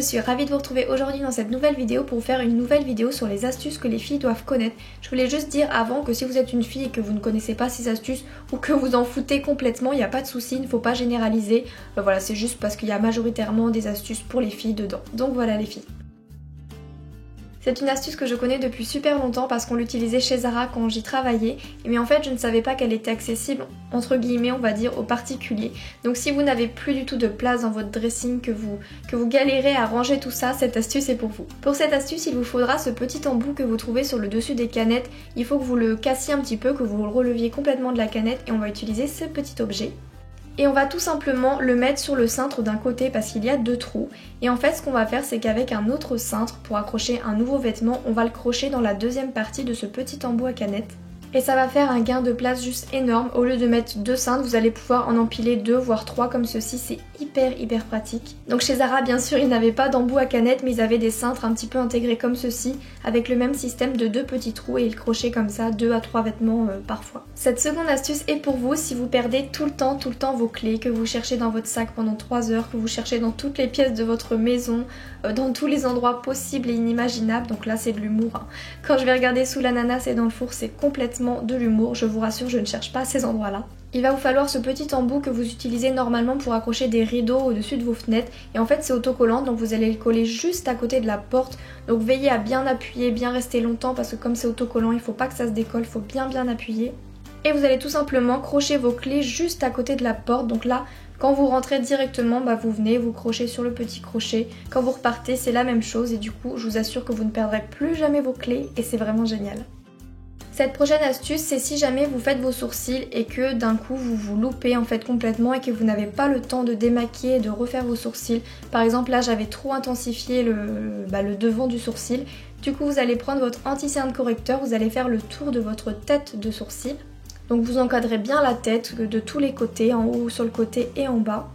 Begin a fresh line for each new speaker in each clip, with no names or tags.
suis ravie de vous retrouver aujourd'hui dans cette nouvelle vidéo pour vous faire une nouvelle vidéo sur les astuces que les filles doivent connaître. Je voulais juste dire avant que si vous êtes une fille et que vous ne connaissez pas ces astuces ou que vous en foutez complètement, il n'y a pas de souci, il ne faut pas généraliser. Voilà, c'est juste parce qu'il y a majoritairement des astuces pour les filles dedans. Donc voilà les filles. C'est une astuce que je connais depuis super longtemps parce qu'on l'utilisait chez Zara quand j'y travaillais, mais en fait je ne savais pas qu'elle était accessible entre guillemets on va dire aux particuliers. Donc si vous n'avez plus du tout de place dans votre dressing, que vous galérez à ranger tout ça, cette astuce est pour vous. Pour cette astuce il vous faudra ce petit embout que vous trouvez sur le dessus des canettes. Il faut que vous le cassiez un petit peu, que vous le releviez complètement de la canette et on va utiliser ce petit objet. Et on va tout simplement le mettre sur le cintre d'un côté parce qu'il y a deux trous. Et en fait ce qu'on va faire c'est qu'avec un autre cintre pour accrocher un nouveau vêtement, on va le crocher dans la deuxième partie de ce petit embout à canette. Et ça va faire un gain de place juste énorme. Au lieu de mettre deux cintres, vous allez pouvoir en empiler deux voire trois comme ceci. C'est hyper pratique. Donc chez Zara bien sûr ils n'avaient pas d'embout à canette mais ils avaient des cintres un petit peu intégrés comme ceci avec le même système de deux petits trous et ils crochaient comme ça 2 à 3 vêtements parfois. Cette seconde astuce est pour vous si vous perdez tout le temps vos clés, que vous cherchez dans votre sac pendant 3 heures, que vous cherchez dans toutes les pièces de votre maison, dans tous les endroits possibles et inimaginables. Donc là c'est de l'humour. Hein. Quand je vais regarder sous l'ananas et dans le four c'est complètement de l'humour. Je vous rassure, je ne cherche pas à ces endroits là. Il va vous falloir ce petit embout que vous utilisez normalement pour accrocher des rideaux au-dessus de vos fenêtres. Et en fait c'est autocollant donc vous allez le coller juste à côté de la porte. Donc veillez à bien appuyer, bien rester longtemps parce que comme c'est autocollant il ne faut pas que ça se décolle, il faut bien appuyer. Et vous allez tout simplement crocher vos clés juste à côté de la porte. Donc là quand vous rentrez directement vous venez, vous crochez sur le petit crochet. Quand vous repartez c'est la même chose et du coup je vous assure que vous ne perdrez plus jamais vos clés et c'est vraiment génial. Cette prochaine astuce, c'est si jamais vous faites vos sourcils et que d'un coup vous vous loupez en fait complètement et que vous n'avez pas le temps de démaquiller et de refaire vos sourcils. Par exemple là j'avais trop intensifié le devant du sourcil. Du coup vous allez prendre votre anti-cerne correcteur, vous allez faire le tour de votre tête de sourcil. Donc vous encadrez bien la tête de tous les côtés, en haut, sur le côté et en bas.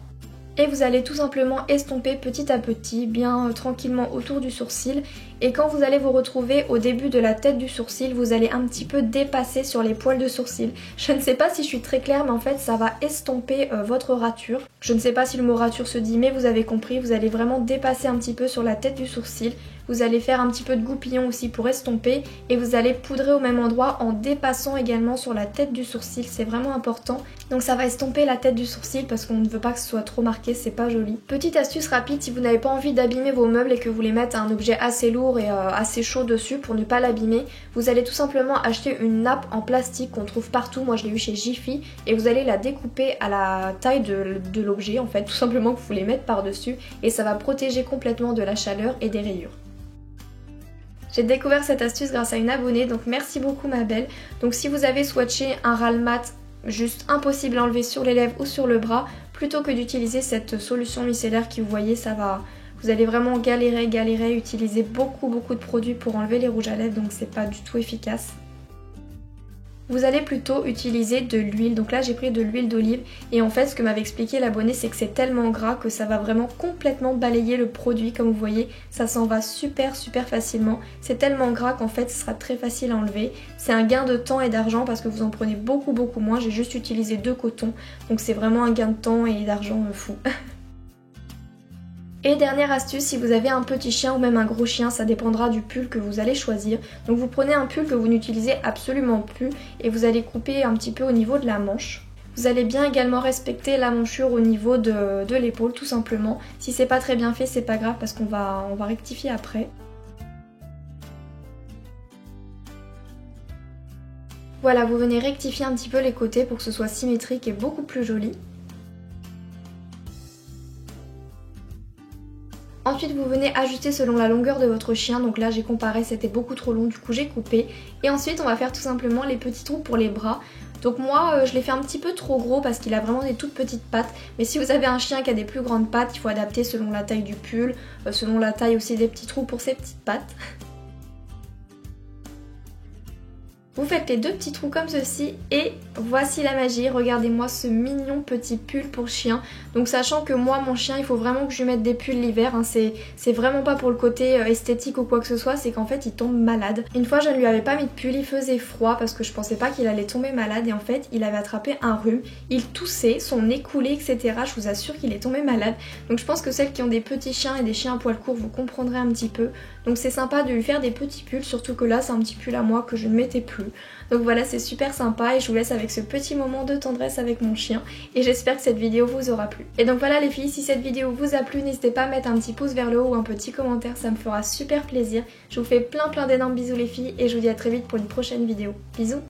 Et vous allez tout simplement estomper petit à petit, bien tranquillement autour du sourcil. Et quand vous allez vous retrouver au début de la tête du sourcil, vous allez un petit peu dépasser sur les poils de sourcil. Je ne sais pas si je suis très claire, mais en fait ça va estomper votre rature. Je ne sais pas si le mot rature se dit, mais vous avez compris, vous allez vraiment dépasser un petit peu sur la tête du sourcil. Vous allez faire un petit peu de goupillon aussi pour estomper et vous allez poudrer au même endroit en dépassant également sur la tête du sourcil, c'est vraiment important. Donc ça va estomper la tête du sourcil parce qu'on ne veut pas que ce soit trop marqué, c'est pas joli. Petite astuce rapide, si vous n'avez pas envie d'abîmer vos meubles et que vous voulez mettre un objet assez lourd et assez chaud dessus pour ne pas l'abîmer, vous allez tout simplement acheter une nappe en plastique qu'on trouve partout, moi je l'ai eu chez Jiffy, et vous allez la découper à la taille de l'objet en fait, tout simplement que vous voulez mettre par dessus et ça va protéger complètement de la chaleur et des rayures. J'ai découvert cette astuce grâce à une abonnée, donc merci beaucoup ma belle. Donc si vous avez swatché un ral mat juste impossible à enlever sur les lèvres ou sur le bras, plutôt que d'utiliser cette solution micellaire qui vous voyez, ça va, vous allez vraiment galérer, utiliser beaucoup de produits pour enlever les rouges à lèvres, donc c'est pas du tout efficace. Vous allez plutôt utiliser de l'huile, donc là j'ai pris de l'huile d'olive et en fait ce que m'avait expliqué l'abonné c'est que c'est tellement gras que ça va vraiment complètement balayer le produit comme vous voyez, ça s'en va super facilement, c'est tellement gras qu'en fait ce sera très facile à enlever, c'est un gain de temps et d'argent parce que vous en prenez beaucoup moins, j'ai juste utilisé 2 cotons donc c'est vraiment un gain de temps et d'argent fou. Et dernière astuce, si vous avez un petit chien ou même un gros chien, ça dépendra du pull que vous allez choisir. Donc vous prenez un pull que vous n'utilisez absolument plus et vous allez couper un petit peu au niveau de la manche. Vous allez bien également respecter la manchure au niveau de l'épaule tout simplement. Si c'est pas très bien fait, c'est pas grave parce qu'on va rectifier après. Voilà, vous venez rectifier un petit peu les côtés pour que ce soit symétrique et beaucoup plus joli. Ensuite vous venez ajuster selon la longueur de votre chien, donc là j'ai comparé, c'était beaucoup trop long, du coup j'ai coupé. Et ensuite on va faire tout simplement les petits trous pour les bras. Donc moi je l'ai fait un petit peu trop gros parce qu'il a vraiment des toutes petites pattes. Mais si vous avez un chien qui a des plus grandes pattes, il faut adapter selon la taille du pull, selon la taille aussi des petits trous pour ses petites pattes. Vous faites les 2 petits trous comme ceci et voici la magie. Regardez-moi ce mignon petit pull pour chien. Donc sachant que moi mon chien il faut vraiment que je lui mette des pulls l'hiver, hein. C'est vraiment pas pour le côté esthétique ou quoi que ce soit, c'est qu'en fait il tombe malade. Une fois je ne lui avais pas mis de pull, il faisait froid parce que je pensais pas qu'il allait tomber malade et en fait il avait attrapé un rhume, il toussait, son nez coulait etc. Je vous assure qu'il est tombé malade. Donc je pense que celles qui ont des petits chiens et des chiens à poil court vous comprendrez un petit peu. Donc c'est sympa de lui faire des petits pulls, surtout que là c'est un petit pull à moi que je ne mettais plus. Donc voilà, c'est super sympa et je vous laisse avec ce petit moment de tendresse avec mon chien et j'espère que cette vidéo vous aura plu. Et donc voilà les filles, si cette vidéo vous a plu, n'hésitez pas à mettre un petit pouce vers le haut ou un petit commentaire, ça me fera super plaisir. Je vous fais plein d'énormes bisous les filles et je vous dis à très vite pour une prochaine vidéo. Bisous!